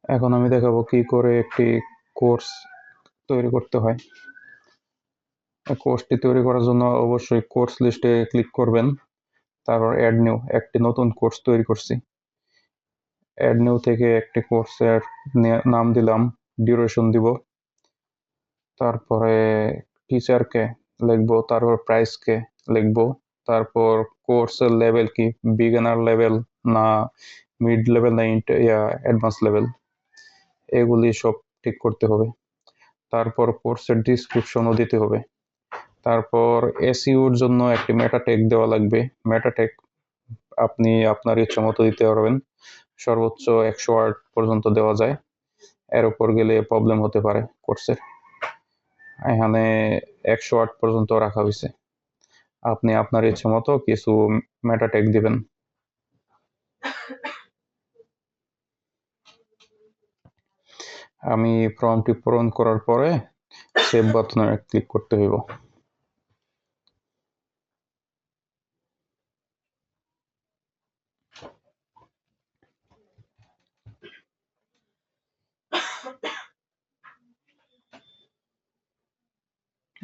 এখন আমি দেখাবো কি করে একটি কোর্স তৈরি করতে হয়। কোর্সটি তৈরি করার জন্য অবশ্যই কোর্স লিস্টে ক্লিক করবেন, তারপর অ্যাড নিউ, একটি নতুন কোর্স তৈরি করছি। অ্যাড নিউ থেকে একটি কোর্সের নাম দিলাম, ডিউরেশন দিব, তারপরে টিচারকে লিখবো, তারপর প্রাইসকে লিখবো, তারপর কোর্সের লেভেল কি, বিগিনার লেভেল না মিড লেভেল না অ্যাডভান্স লেভেল, এগুলি সব ঠিক করতে হবে। তারপর কোর্সের ডিসক্রিপশনও দিতে হবে। তারপর এসইওর জন্য একটি মেটা ট্যাগ দেওয়া লাগবে। মেটা ট্যাগ আপনি আপনার ইচ্ছা মতো দিতে পারবেন, সর্বোচ্চ 100 ওয়ার্ড পর্যন্ত দেওয়া যায়, এর উপর গেলে প্রবলেম হতে পারে কোর্সের। এখানে 100 ওয়ার্ড পর্যন্ত রাখা হয়েছে, আপনি আপনার ইচ্ছে মতো কিছু মেটা ট্যাগ দিবেন। আমি ফর্মটি পূরণ করার পরে সেভ বাটনে ক্লিক করতে হইব।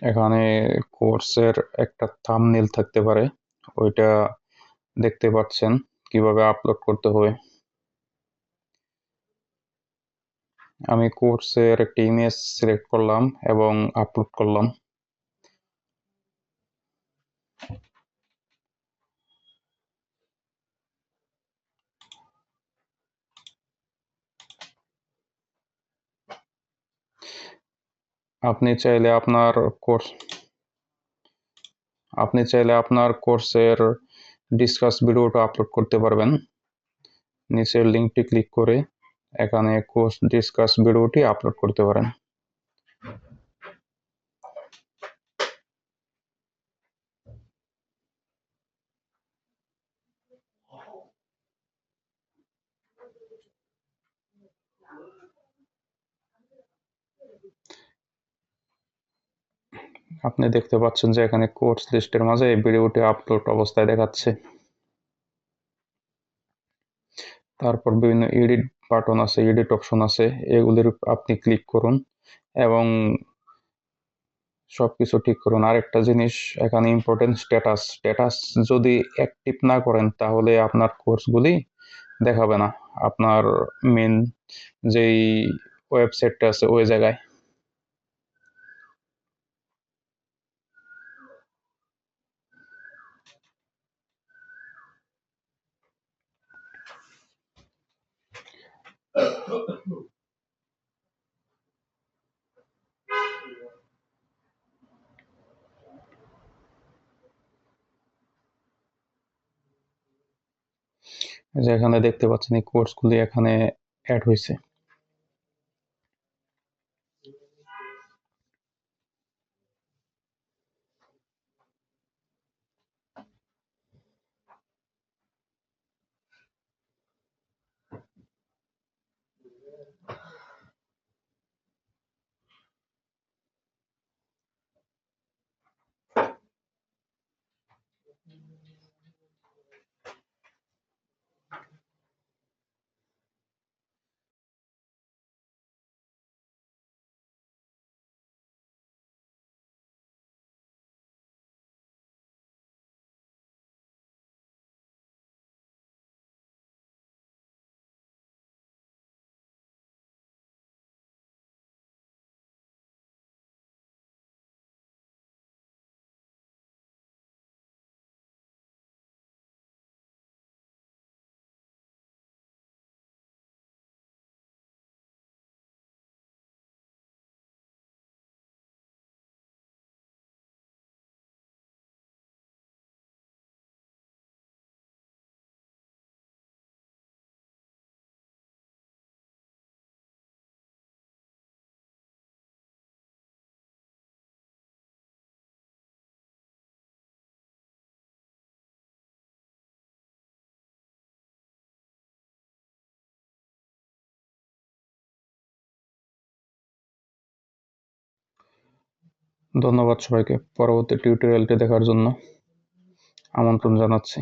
এখানে কোর্সের একটা থাম্বনেল থাকতে পারে, ওইটা দেখতে পাচ্ছেন কিভাবে আপলোড করতে হবে। আমি কোর্সের একটা ইমেজ সিলেক্ট করলাম এবং আপলোড করলাম। আপনি চাইলে আপনার কোর্সের ডিসকাস ভিডিওটা আপলোড করতে পারবেন। নিচের লিঙ্কটি ক্লিক করে এখানে কোর্স ডিসকাস ভিডিওটি আপলোড করতে পারেন। আপনি দেখতে পাচ্ছেন যে এখানে কোর্স লিস্টের মাঝে এই ভিডিওটি আপলোড অবস্থায় দেখাচ্ছে। তারপর বিভিন্ন এডিট বাটন আছে, এডিট অপশন আছে, এগুলির আপনি ক্লিক করুন এবং সবকিছু ঠিক করুন। আরেকটা জিনিস এখানে ইম্পর্টেন্ট, স্ট্যাটাস যদি অ্যাক্টিভ না করেন তাহলে আপনার কোর্সগুলি দেখাবে না আপনার মেন যেই ওয়েবসাইটটা আছে ওই জায়গায়। যেখানে দেখতে পাচ্ছেন এই কোর্সগুলি এখানে অ্যাড হয়েছে। ধন্যবাদ সবাইকে, পরবর্তী টিউটোরিয়ালটি দেখার জন্য আমন্ত্রণ জানাচ্ছি।